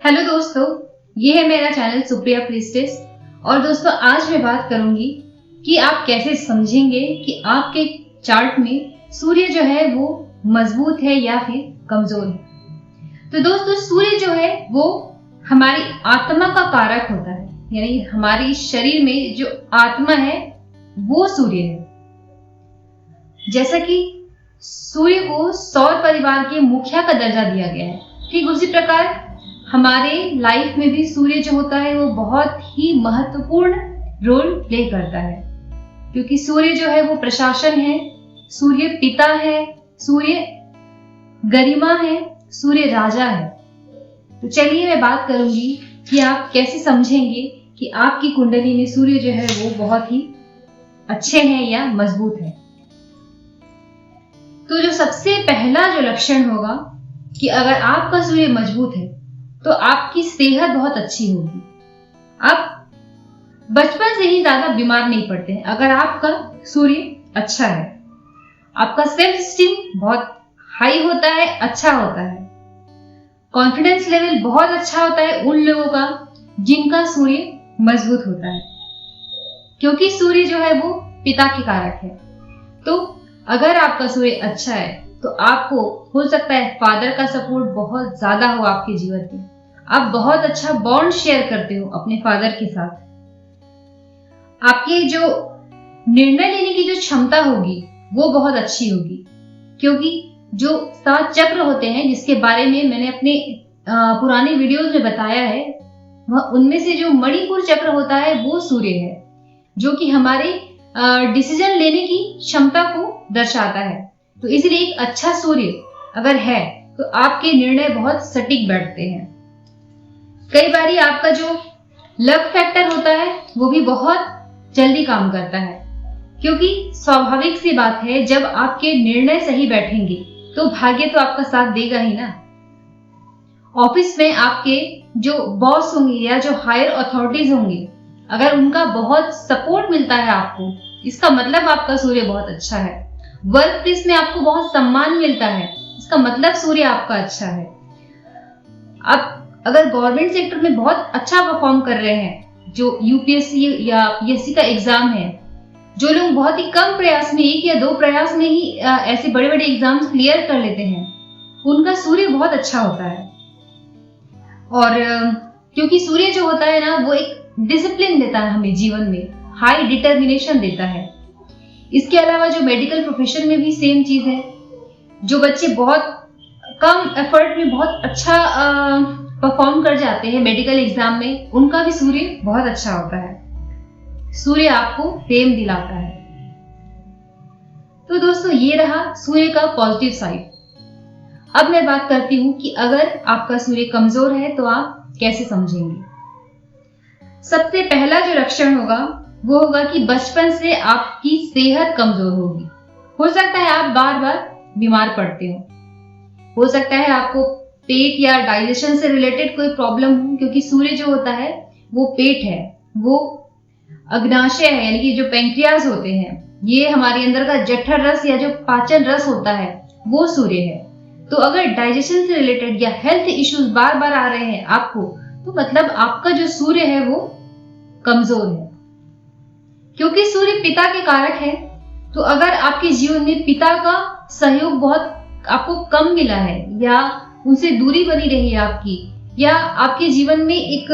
Hello दोस्तों, ये है मेरा चैनल सुप्रिया प्रीस्टेस। और दोस्तों, आज मैं बात करूंगी कि आप कैसे समझेंगे कि आपके चार्ट में सूर्य जो है वो मजबूत है या फिर कमजोर है। तो दोस्तों, सूर्य जो है वो हमारी आत्मा का कारक होता है, यानी हमारे शरीर में जो आत्मा है वो सूर्य है। जैसा कि सूर्य को सौर परिवार के मुखिया का दर्जा दिया गया है, ठीक उसी प्रकार हमारे लाइफ में भी सूर्य जो होता है वो बहुत ही महत्वपूर्ण रोल प्ले करता है, क्योंकि सूर्य जो है वो प्रशासन है, सूर्य पिता है, सूर्य गरिमा है, सूर्य राजा है। तो चलिए मैं बात करूंगी कि आप कैसे समझेंगे कि आपकी कुंडली में सूर्य जो है वो बहुत ही अच्छे हैं या मजबूत है। तो जो सबसे पहला जो लक्षण होगा कि अगर आपका सूर्य मजबूत है तो आपकी सेहत बहुत अच्छी होगी। आप बचपन से ही ज्यादा बीमार नहीं पड़ते हैं अगर आपका सूर्य अच्छा है। आपका सेल्फ स्टीम बहुत हाई होता है, अच्छा होता है। कॉन्फिडेंस लेवल बहुत अच्छा होता है उन लोगों का जिनका सूर्य मजबूत होता है, क्योंकि सूर्य जो है वो पिता के कारक है। तो अगर आपका सूर्य अच्छा है तो आपको हो सकता है फादर का सपोर्ट बहुत ज्यादा हो आपके जीवन में। आप बहुत अच्छा बॉन्ड शेयर करते हो अपने फादर के साथ। आपकी जो निर्णय लेने की जो क्षमता होगी वो बहुत अच्छी होगी, क्योंकि जो 7 चक्र होते हैं जिसके बारे में मैंने अपने पुराने वीडियोस में बताया है, वह उनमें से जो मणिपुर चक्र होता है वो सूर्य है, जो कि हमारे डिसीजन लेने की क्षमता को दर्शाता है। तो इसलिए एक अच्छा सूर्य अगर है तो आपके निर्णय बहुत सटीक बैठते हैं। कई बारी आपका जो लक फैक्टर होता है वो भी बहुत जल्दी काम करता है, क्योंकि स्वाभाविक सी बात है जब आपके निर्णय सही बैठेंगे तो भाग्य तो आपका साथ देगा ही ना। ऑफिस में आपके जो बॉस होंगे या जो हायर अथॉरिटीज होंगे, अगर उनका बहुत सपोर्ट मिलता है आपको, इसका मतलब आपका सूर्य बहुत अच्छा है। वर्क प्लेस में आपको बहुत सम्मान मिलता है, इसका मतलब सूर्य आपका अच्छा है। आप अगर गवर्नमेंट सेक्टर में बहुत अच्छा परफॉर्म कर रहे हैं, जो यूपीएससी या पीएससी का एग्जाम है, जो लोग बहुत ही कम प्रयास में 1 या 2 प्रयास में ही ऐसे बड़े बड़े एग्जाम्स क्लियर कर लेते हैं, उनका सूर्य बहुत अच्छा होता है। और क्योंकि सूर्य जो होता है ना वो एक डिसिप्लिन देता है हमें जीवन में, हाई डिटर्मिनेशन देता है। इसके अलावा जो मेडिकल प्रोफेशन में भी सेम चीज है। जो बच्चे बहुत कम एफर्ट में बहुत अच्छा परफॉर्म कर जाते हैं मेडिकल एग्जाम में, उनका भी सूर्य बहुत अच्छा होता है। सूर्य आपको फेम दिलाता है। तो दोस्तों, ये रहा सूर्य का पॉजिटिव साइड। अब मैं बात करती हूं कि अगर आपका सूर्य कमजोर है तो आप कैसे समझेंगे। सबसे पहला जो लक्षण होगा वो होगा कि बचपन से आपकी सेहत कमजोर होगी। हो सकता है आप बार बार बीमार पड़ते हो सकता है आपको पेट या डाइजेशन से रिलेटेड कोई प्रॉब्लम हो, क्योंकि सूर्य जो होता है वो पेट है, वो अग्नाशय है, यानी कि जो पैंक्रियाज होते हैं, ये हमारे अंदर का जठर रस या जो पाचन रस होता है वो सूर्य है। तो अगर डाइजेशन से रिलेटेड या हेल्थ इश्यूज बार बार आ रहे हैं आपको, तो मतलब आपका जो सूर्य है वो कमजोर है। क्योंकि सूर्य पिता के कारक है, तो अगर आपके जीवन में पिता का सहयोग बहुत आपको कम मिला है या उनसे दूरी बनी रही है आपकी, या आपके जीवन में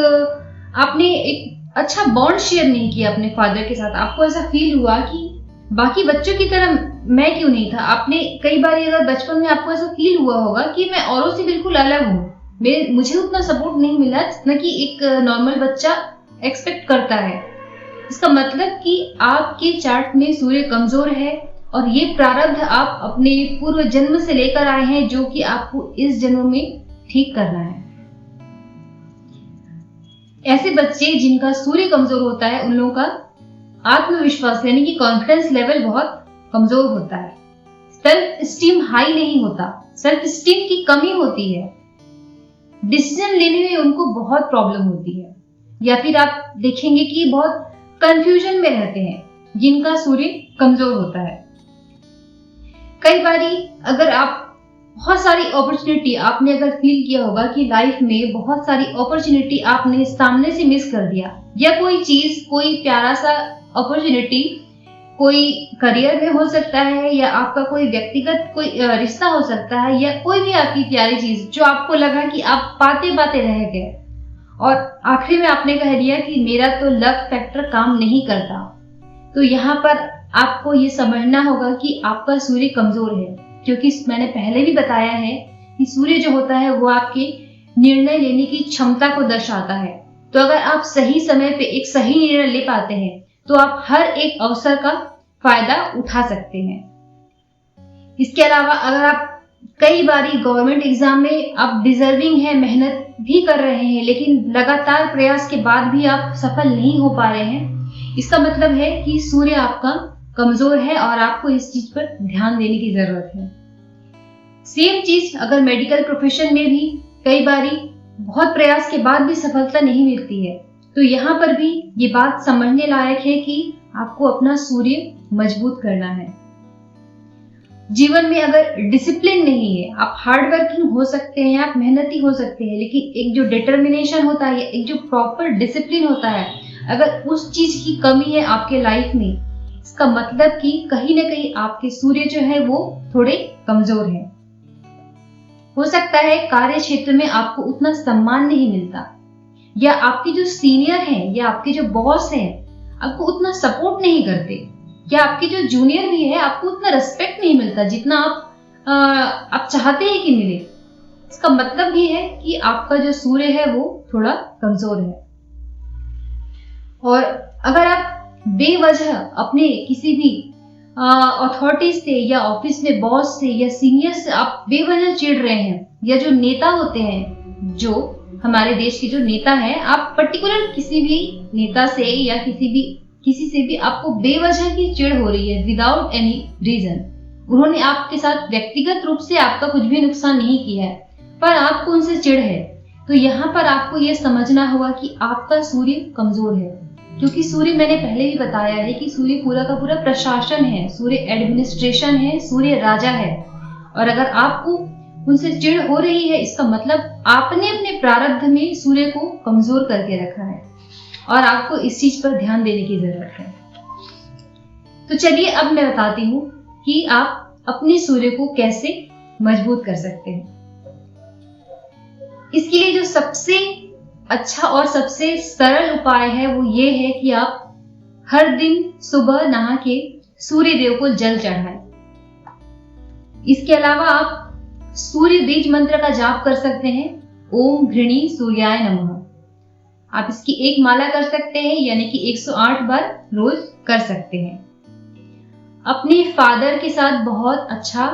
आपने एक अच्छा बॉन्ड शेयर नहीं किया अपने फादर के साथ, आपको ऐसा फील हुआ कि बाकी बच्चों की तरह मैं क्यों नहीं था। आपने कई बार अगर बचपन में आपको ऐसा फील हुआ होगा कि मैं औरों से बिल्कुल अलग हूँ, मुझे उतना सपोर्ट नहीं मिला जितना कि एक नॉर्मल बच्चा एक्सपेक्ट करता है। इसका मतलब कि आपके चार्ट में सूर्य कमजोर है और ये प्रारब्ध आप अपने पूर्व जन्म से लेकर आए हैं, जो कि आपको इस जन्म में ठीक करना है। ऐसे बच्चे जिनका सूर्य कमजोर होता है उन लोगों का आत्मविश्वास यानी कि कॉन्फिडेंस लेवल बहुत कमजोर होता है। सेल्फ स्टीम हाई नहीं होता, सेल्फ स्टीम की कमी होती है। डिसीजन लेने में उनको बहुत प्रॉब्लम होती है, या फिर आप देखेंगे कि बहुत कंफ्यूजन में रहते हैं जिनका सूर्य कमजोर होता है। कई बारी अगर आप बहुत सारी अपॉर्चुनिटी आपने अगर फील किया होगा कि लाइफ में बहुत सारी अपॉर्चुनिटी आपने सामने से मिस कर दिया, या कोई चीज, कोई प्यारा सा अपॉर्चुनिटी, कोई करियर में हो सकता है, या आपका कोई व्यक्तिगत कोई रिश्ता हो सकता है, या कोई भी आपकी प्यारी चीज जो आपको लगा कि आप पाते पाते रह गए और आखिरी में आपने कह दिया कि मेरा तो लक फैक्टर काम नहीं करता। तो यहाँ पर आपको ये समझना होगा कि आपका सूर्य कमजोर है, क्योंकि मैंने पहले भी बताया है कि सूर्य जो होता है वो आपके निर्णय लेने की क्षमता को दर्शाता है। तो अगर आप सही समय पे एक सही निर्णय ले पाते हैं तो आप हर एक अवसर का फायदा उठा सकते हैं। इसके अलावा अगर आप कई बारी गवर्नमेंट एग्जाम में आप डिजर्विंग है, मेहनत भी कर रहे हैं, लेकिन लगातार प्रयास के बाद भी आप सफल नहीं हो पा रहे हैं, इसका मतलब है कि सूर्य आपका कमजोर है और आपको इस चीज पर ध्यान देने की जरूरत है। सेम चीज अगर मेडिकल प्रोफेशन में भी कई बारी बहुत प्रयास के बाद भी सफलता नहीं मिलती है, तो यहाँ पर भी ये बात समझने लायक है कि आपको अपना सूर्य मजबूत करना है। जीवन में अगर डिसिप्लिन नहीं है, आप हार्ड वर्किंग हो सकते हैं, आप मेहनती हो सकते हैं, लेकिन एक जो डिटर्मिनेशन होता है, एक जो प्रॉपर डिसिप्लिन होता है, अगर उस चीज की कमी है आपके लाइफ में, इसका मतलब कि कहीं ना कहीं आपके सूर्य जो है वो थोड़े कमजोर है। हो सकता है कार्य क्षेत्र में आपको उतना सम्मान नहीं मिलता, या आपके जो सीनियर हैं या आपके जो बॉस हैं आपको उतना सपोर्ट नहीं करते, या आपके जो जूनियर भी है आपको उतना रिस्पेक्ट नहीं मिलता जितना आप चाहते हैं कि मिले। इसका मतलब भी है कि आपका जो सूर्य है वो थोड़ा कमजोर है। और अगर आप बेवजह अपने किसी भी अथॉरिटी से या ऑफिस में बॉस से या सीनियर से आप बेवजह चिढ़ रहे हैं, या जो नेता होते हैं, जो हमारे देश के जो नेता हैं, आप पर्टिकुलर किसी भी नेता से या किसी से भी आपको बेवजह की चिढ़ हो रही है विदाउट एनी रीजन, उन्होंने आपके साथ व्यक्तिगत रूप से आपका कुछ भी नुकसान नहीं किया है पर आपको उनसे चिढ़ है, तो यहाँ पर आपको यह समझना होगा कि आपका सूर्य कमजोर है। क्योंकि सूर्य, मैंने पहले भी बताया है कि सूर्य पूरा का पूरा प्रशासन है, सूर्य एडमिनिस्ट्रेशन है, सूर्य राजा है। और अगर आपको उनसे चिढ़ हो रही है, इसका मतलब आपने अपने प्रारब्ध में सूर्य को कमजोर करके रखा है और आपको इस चीज पर ध्यान देने की जरूरत है। तो चलिए अब मैं बताती हूँ कि आप अपने सूर्य को कैसे मजबूत कर सकते हैं। इसके लिए जो सबसे अच्छा और सबसे सरल उपाय है वो ये है कि आप हर दिन सुबह नहा के सूर्य देव को जल चढ़ाएं। इसके अलावा आप सूर्य बीज मंत्र का जाप कर सकते हैं, ओम घृणी सूर्याय नमः। आप इसकी एक माला कर सकते हैं, यानी कि 108 बार रोज कर सकते हैं। अपने फादर के साथ बहुत अच्छा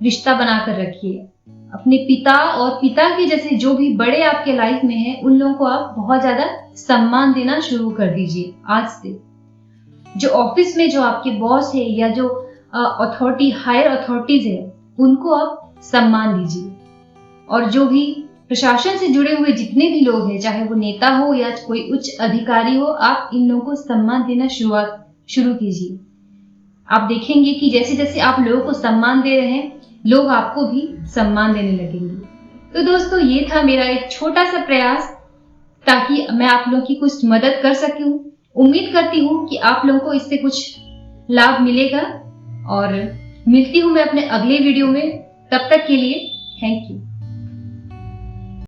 रिश्ता बनाकर रखिए। अपने पिता और पिता के जैसे जो भी बड़े आपके लाइफ में हैं, उन लोगों को आप बहुत ज्यादा सम्मान देना शुरू कर दीजिए आज से। जो ऑफिस में जो आपके बॉस है या जो अथॉरिटी, हायर अथॉरिटीज है, उनको आप सम्मान दीजिए। और जो भी प्रशासन से जुड़े हुए जितने भी लोग हैं, चाहे वो नेता हो या कोई उच्च अधिकारी हो, आप इन लोगों को सम्मान देना शुरू कीजिए। आप देखेंगे कि जैसे जैसे आप लोगों को सम्मान दे रहे हैं, लोग आपको भी सम्मान देने लगेंगे। तो दोस्तों, ये था मेरा एक छोटा सा प्रयास ताकि मैं आप लोगों की कुछ मदद कर सकूं। उम्मीद करती हूँ कि आप लोगों को इससे कुछ लाभ मिलेगा, और मिलती हूँ मैं अपने अगले वीडियो में। तब तक के लिए थैंक यू।